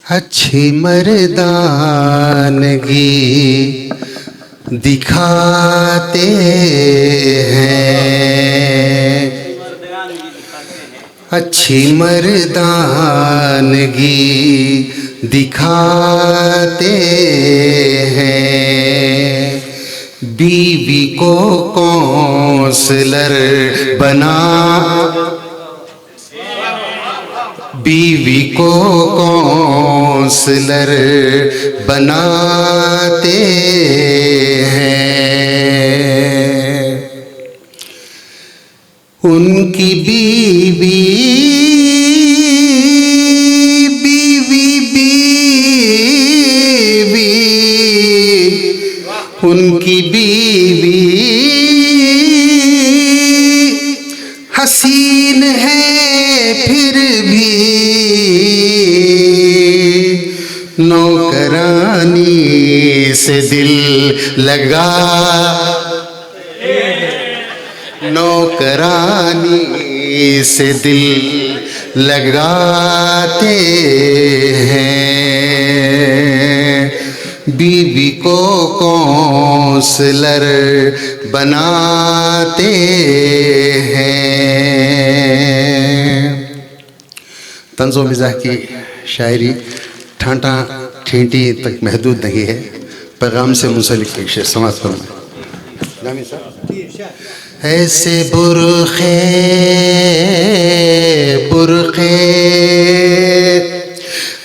अच्छी मर्दानगी दिखाते हैं, अच्छी मर्दानगी दिखाते हैं। बीवी को काउंसलर बना, बीवी को काउंसलर बनाते हैं। उनकी बीवी उनकी बीवी हसीन है फिर भी नौकरानी से दिल लगा, नौकरानी से दिल लगाते हैं। बीवी को काउंसलर बनाते हैं। तंज़ो मिज़ाह की शायरी ठांटा ठींटी तक महदूद नहीं है, पैगाम से मुंसलिक एक शेर समाज पर। ऐसे बुरखे बुरखे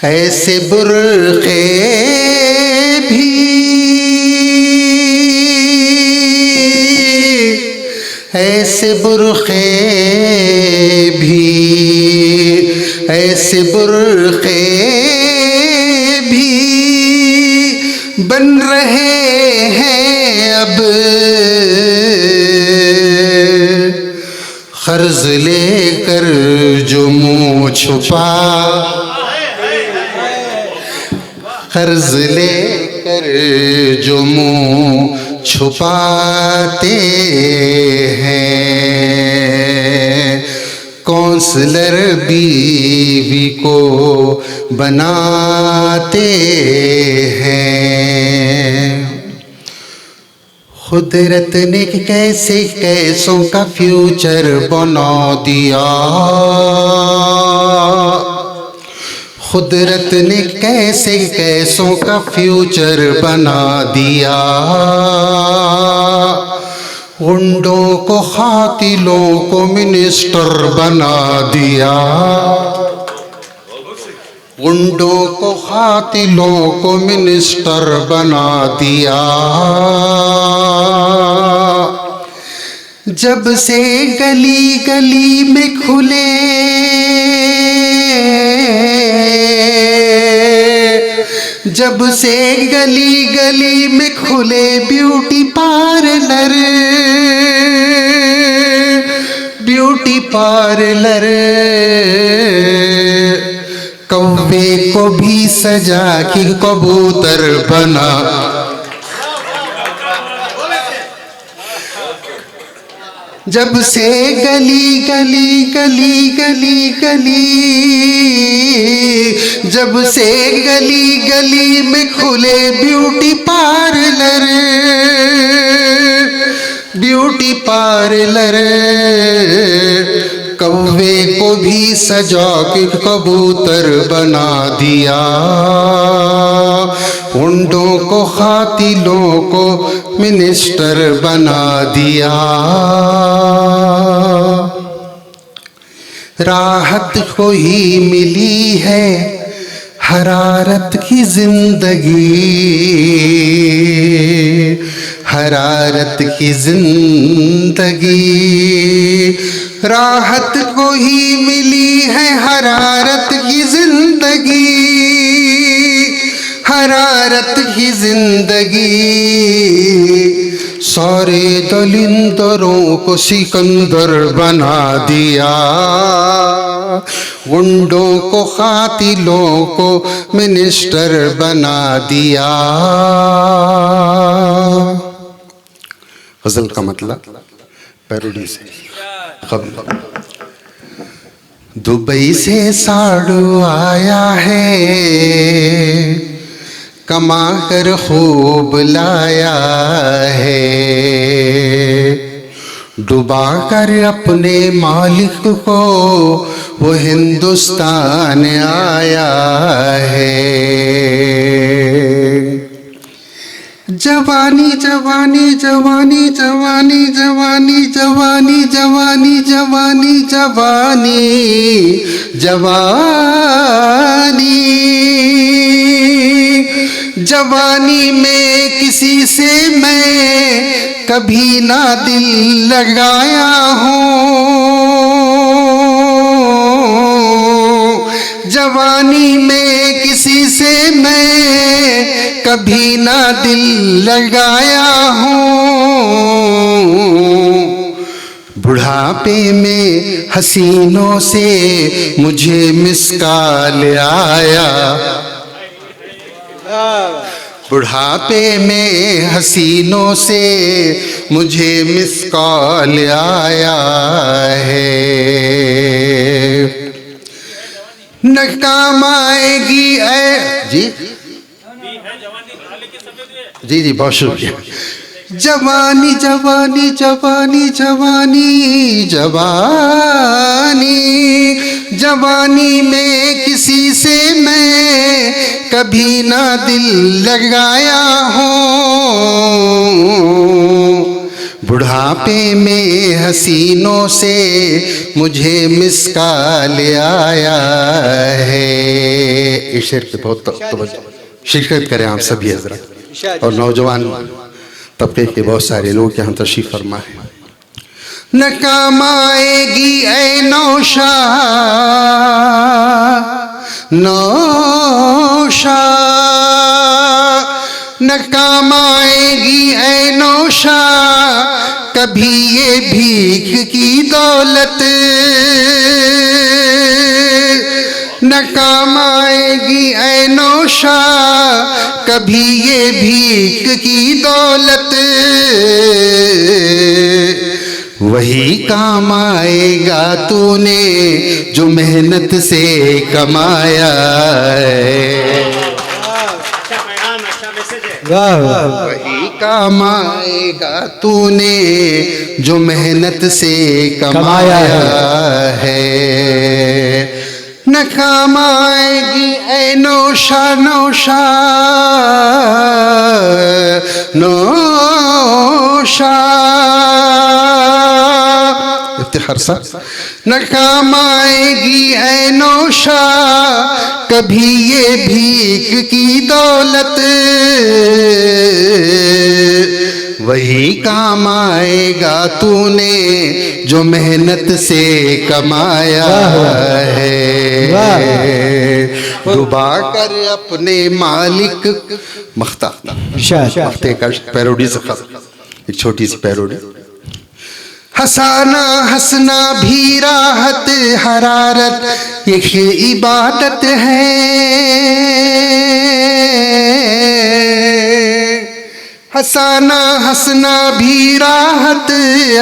ऐसे बुरखे भी ऐसे बुरखे भी ऐसे बुरखे भी बन रहे हैं अब, कर्ज लेकर जो मुँह छुपा, कर्ज लेकर जो मुँह छुपाते हैं। काउंसलर बीवी को बनाते हैं। कुदरत ने कैसे कैसों का फ्यूचर बना दिया, कुदरत ने कैसे कैसों का फ्यूचर बना दिया। गुंडों को कातिलों को मिनिस्टर बना दिया, गुंडों को कातिलों को मिनिस्टर बना दिया। जब से गली गली में खुले, जब से गली गली में खुले ब्यूटी पार्लर, ब्यूटी पार्लर, कौवे को भी सजा के कबूतर बना, जब से गली गली गली गली गली, जब से गली गली में खुले ब्यूटी पार्लर, ब्यूटी पार्लर, कौवे को भी सजा के कबूतर बना दिया। गुंडों को कातिलों को मिनिस्टर बना दिया। राहत को ही मिली है हरारत की जिंदगी, हरारत की जिंदगी, राहत को ही मिली है हरारत की जिंदगी, हरारत की जिंदगी। सारे दलिंदरों को सिकंदर बना दिया, गुंडों को कातिलों को मिनिस्टर बना दिया। गजल का मतलब पैरोडी से दुबई से साड़ू आया है, कमा कर खूब लाया है, डुबा कर अपने मालिक को वो हिंदुस्तान आया है। जवानी जवानी जवानी जवानी जवानी जवानी जवानी जवानी जवानी जवानी जवानी में किसी से मैं कभी ना दिल लगाया हूँ, जवानी में किसी से मैं कभी ना दिल लगाया हूँ। बुढ़ापे में हसीनों से मुझे मिसकाल आया, बुढ़ापे में हसीनों से मुझे मिसकॉल आया है। न काम आएगी जी जी जी बहुत शुक्रिया। जवानी जवानी जवानी जवानी जवानी जवानी में किसी से मैं कभी ना दिल लगाया हूँ, बुढ़ापे में हसीनों से मुझे मिसकाल आया है। इस शेर पे बहुत शिरकत करें आप सभी हजरत और नौजवान तबके के बहुत सारे लोग यहाँ तशरीफ फरमा है। न काम आएगी ऐ नौशा नौशा, न काम आएगी ऐ नौशा कभी ये भीख की दौलत, न काम आएगी ऐ नौशा कभी ये भीख की दौलत, वही काम आएगा तूने जो मेहनत से कमाया है, वही काम आएगा तूने जो मेहनत से कमाया है। न काम आएगी ऐ नौशा नौशा नौशा, इफ्तिखार सा, न काम आएगी ऐ नौशा कभी ये भीख की दौलत, वही काम आएगा तूने जो मेहनत से कमाया है। डुबा कर अपने मालिक मख्ता मख्ते का पैरोडी से एक छोटी सी पैरोडी। हंसाना हंसना भी राहत हरारत एक इबादत है, हंसाना हंसना भी राहत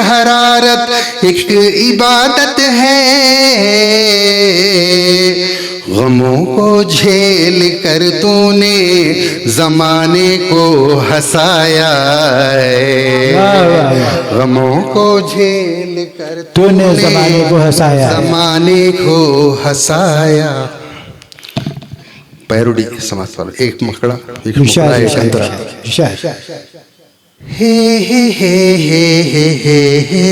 हरारत एक इबादत है, गमों को झेल कर तूने जमाने को हंसाया है, गमों को झेल कर तूने जमाने को हंसाया, जमाने को हंसाया। पैरोडी समाज पर एक मकड़ा एक मुकड़ा एक अंतरा। हे हे हे हे हे हे हे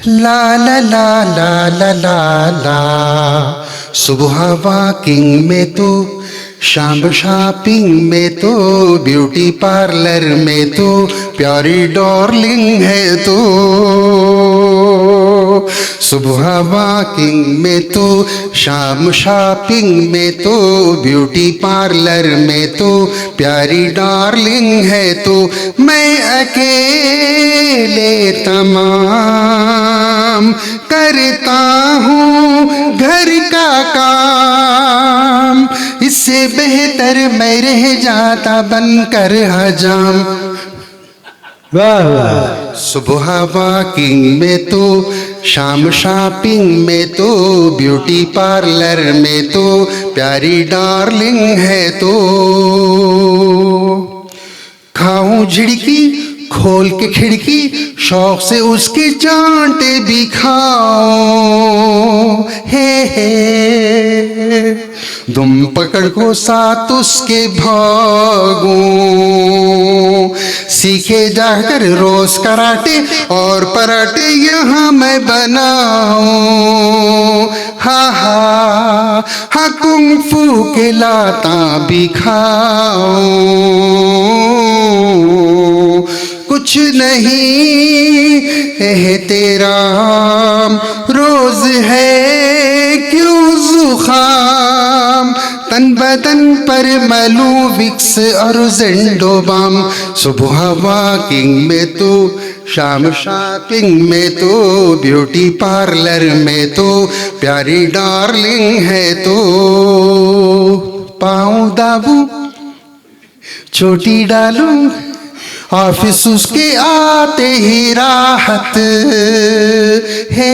ला ला ला ला ला ला ला, सुबह वॉकिंग में तो, शाम शॉपिंग में तो, ब्यूटी पार्लर में तो, प्यारी डार्लिंग है तो, सुबह वॉकिंग में तो, शाम शॉपिंग में तो, ब्यूटी पार्लर में तो, प्यारी डार्लिंग है तो, मैं अकेले तमाम करता हूँ घर का काम, इससे बेहतर मैं रह जाता बनकर हजाम। वाह वाह। सुबह वॉकिंग में तो, शाम शॉपिंग में तो, ब्यूटी पार्लर में तो प्यारी डार्लिंग है तो। खाऊं झिड़की खोल के खिड़की, शौक से उसके चांटे भी खाऊं, हे दुम पकड़ को साथ उसके भागूं। सीखे जाकर रोज कराटे और पराठे यहाँ मैं बनाऊं, हा हा हा कुंग फू के लाता भी खाऊं। कुछ नहीं है तेरा रोज है क्यों जुखाम, तन बदन पर मलू विक्स और जेंडोबाम। सुबह वॉकिंग में तो, शाम शॉपिंग में तो, ब्यूटी पार्लर में तो प्यारी डार्लिंग है तो। पाँव दाबू चोटी डालूं, ऑफिस उसके आते ही राहत, हे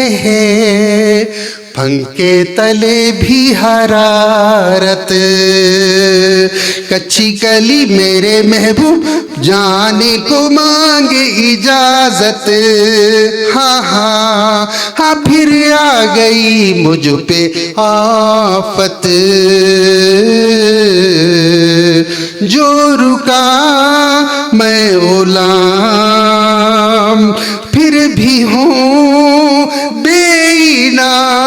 पंखे तले भी हरारत। कच्ची कली मेरे महबूब जाने को मांगे इजाजत, हाँ हाँ हाँ फिर आ गई मुझ पे आफत। जो रुका मैं गुलाम, फिर भी हूँ बेईनाम।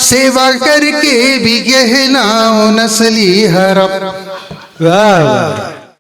सेवा करके भी कहना हो नस्ली हरम। वाह वाह।